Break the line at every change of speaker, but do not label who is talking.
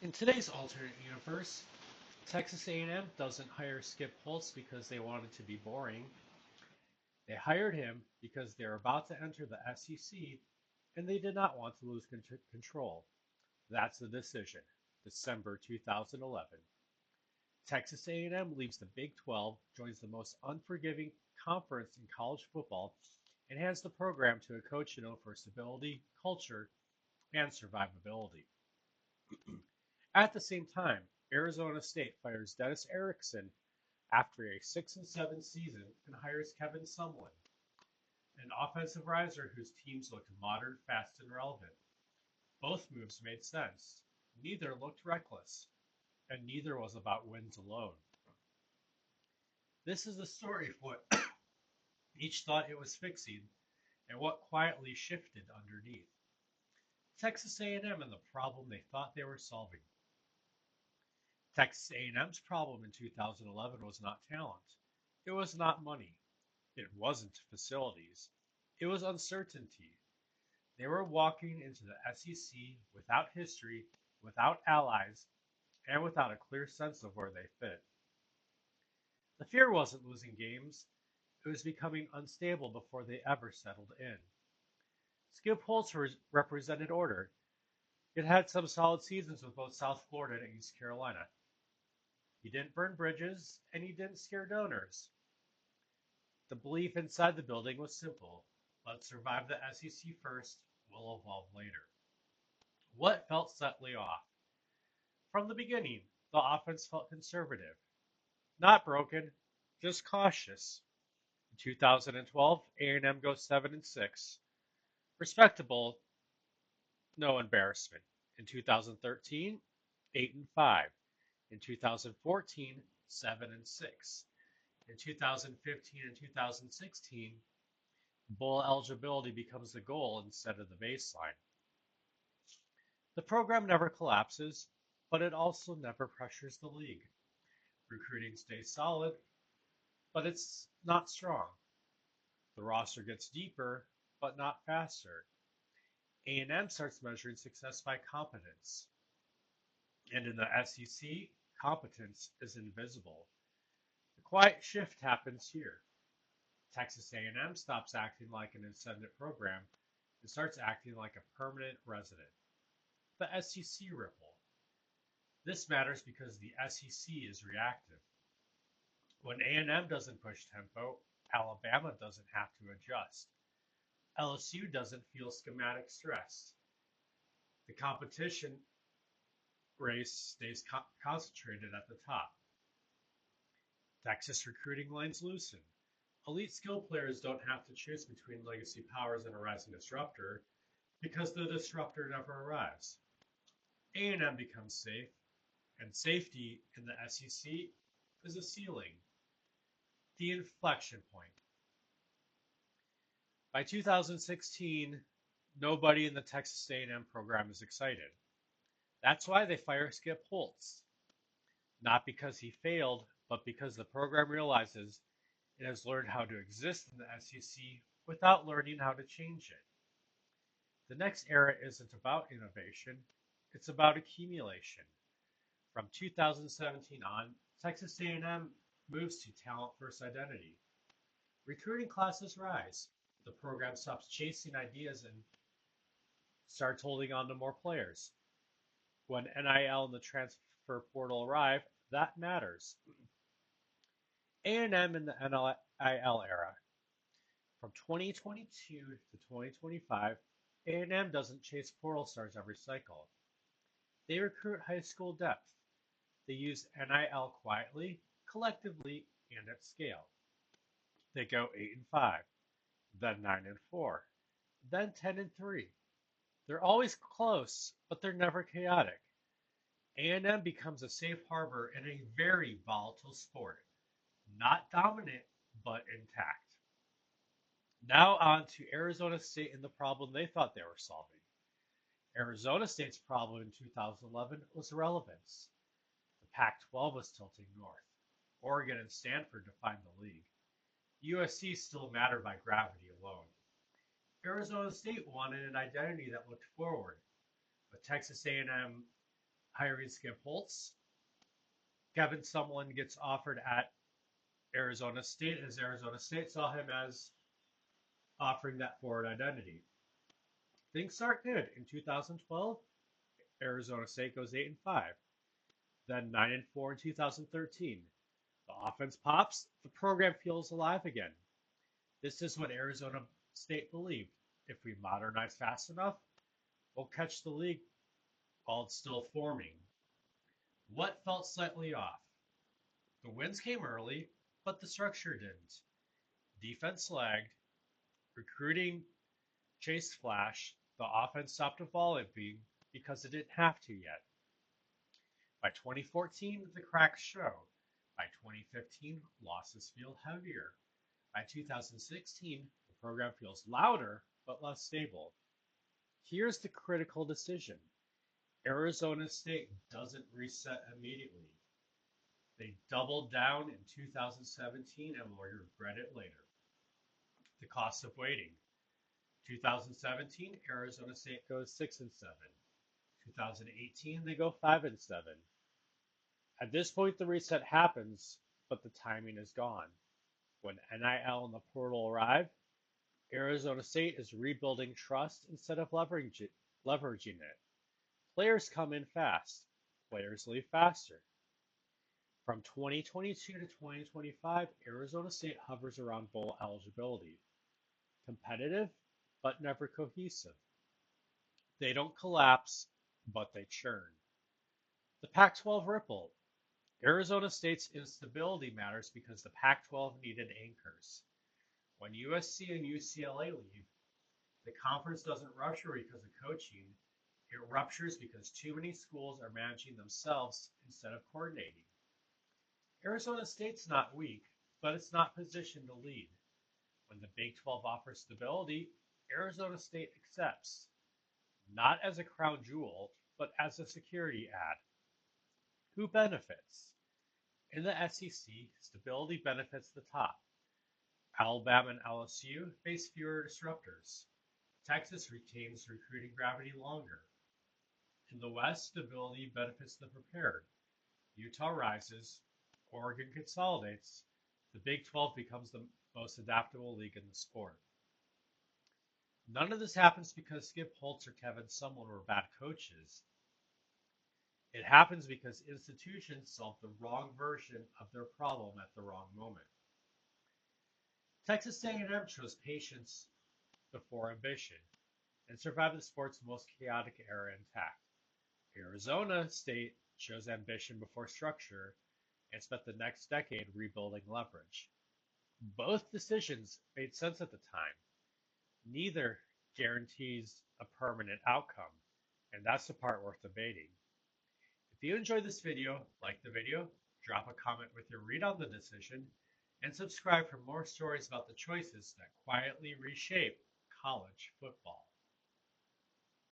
In today's alternate universe, Texas A&M doesn't hire Skip Holtz because they wanted to be boring. They hired him because they were about to enter the SEC and they did not want to lose control. That's the decision. December 2011. Texas A&M leaves the Big 12, joins the most unforgiving conference in college football, and hands the program to a coach known for stability, culture, and survivability. At the same time, Arizona State fires Dennis Erickson after a 6-7 season and hires Kevin Sumlin, an offensive riser whose teams looked modern, fast, and relevant. Both moves made sense. Neither looked reckless, and neither was about wins alone. This is the story of what each thought it was fixing and what quietly shifted underneath. Texas A&M and the problem they thought they were solving. Texas A&M's problem in 2011 was not talent. It was not money. It wasn't facilities. It was uncertainty. They were walking into the SEC without history, without allies, and without a clear sense of where they fit. The fear wasn't losing games. It was becoming unstable before they ever settled in. Skip Holtz represented order. It had some solid seasons with both South Florida and East Carolina. He didn't burn bridges, and he didn't scare donors. The belief inside the building was simple. Let's survive the SEC first, we'll evolve later. What felt subtly off? From the beginning, the offense felt conservative. Not broken, just cautious. In 2012, A&M goes 7-6. Respectable, no embarrassment. In 2013, 8-5. In 2014, 7-6. In 2015 and 2016, bowl eligibility becomes the goal instead of the baseline. The program never collapses, but it also never pressures the league. Recruiting stays solid, but it's not strong. The roster gets deeper, but not faster. A&M starts measuring success by competence. And in the SEC, competence is invisible. The quiet shift happens here. Texas A&M stops acting like an ascendant program and starts acting like a permanent resident. The SEC ripple. This matters because the SEC is reactive. When A&M doesn't push tempo, Alabama doesn't have to adjust. LSU doesn't feel schematic stress. The competition race stays concentrated at the top. Texas recruiting lines loosen. Elite skill players don't have to choose between legacy powers and a rising disruptor because the disruptor never arrives. A&M becomes safe, and safety in the SEC is a ceiling, the inflection point. By 2016, nobody in the Texas A&M program is excited. That's why they fire Skip Holtz. Not because he failed, but because the program realizes it has learned how to exist in the SEC without learning how to change it. The next era isn't about innovation, it's about accumulation. From 2017 on, Texas A&M moves to talent-first identity. Recruiting classes rise. The program stops chasing ideas and starts holding on to more players. When NIL and the transfer portal arrive, that matters. A&M in the NIL era. From 2022 to 2025, A&M doesn't chase portal stars every cycle. They recruit high school depth. They use NIL quietly, collectively, and at scale. They go 8-5, then 9-4, then 10-3. They're always close, but they're never chaotic. A&M becomes a safe harbor in a very volatile sport. Not dominant, but intact. Now on to Arizona State and the problem they thought they were solving. Arizona State's problem in 2011 was relevance. The Pac-12 was tilting north. Oregon and Stanford defined the league. USC still mattered by gravity alone. Arizona State wanted an identity that looked forward, but Texas A&M hiring Skip Holtz. Kevin Sumlin gets offered at Arizona State as Arizona State saw him as offering that forward identity. Things start good. In 2012, Arizona State goes 8-5, then 9-4 in 2013. The offense pops, the program feels alive again. This is what Arizona State believed. If we modernize fast enough, we'll catch the league while it's still forming. What felt slightly off? The wins came early, but the structure didn't. Defense lagged, recruiting chased flash, the offense stopped evolving because it didn't have to yet. By 2014, the cracks show. By 2015, losses feel heavier. By 2016, the program feels louder but less stable. Here's the critical decision. Arizona State doesn't reset immediately. They doubled down in 2017 and will regret it later. The cost of waiting. 2017, Arizona State goes 6-7. 2018, they go 5-7. At this point, the reset happens, but the timing is gone. When NIL and the portal arrive, Arizona State is rebuilding trust instead of leveraging it. Players come in fast. Players leave faster. From 2022 to 2025, Arizona State hovers around bowl eligibility. Competitive, but never cohesive. They don't collapse, but they churn. The Pac-12 ripple. Arizona State's instability matters because the Pac-12 needed anchors. When USC and UCLA leave, the conference doesn't rupture because of coaching. It ruptures because too many schools are managing themselves instead of coordinating. Arizona State's not weak, but it's not positioned to lead. When the Big 12 offers stability, Arizona State accepts. Not as a crown jewel, but as a security ad. Who benefits? In the SEC, stability benefits the top. Alabama and LSU face fewer disruptors. Texas retains recruiting gravity longer. In the West, stability benefits the prepared. Utah rises, Oregon consolidates, the Big 12 becomes the most adaptable league in the sport. None of this happens because Skip Holtz or Kevin Sumlin were bad coaches. It happens because institutions solve the wrong version of their problem at the wrong moment. Texas A&M chose patience before ambition and survived the sport's most chaotic era intact. Arizona State chose ambition before structure and spent the next decade rebuilding leverage. Both decisions made sense at the time. Neither guarantees a permanent outcome, and that's the part worth debating. If you enjoyed this video, like the video, drop a comment with your read on the decision, and subscribe for more stories about the choices that quietly reshape college football.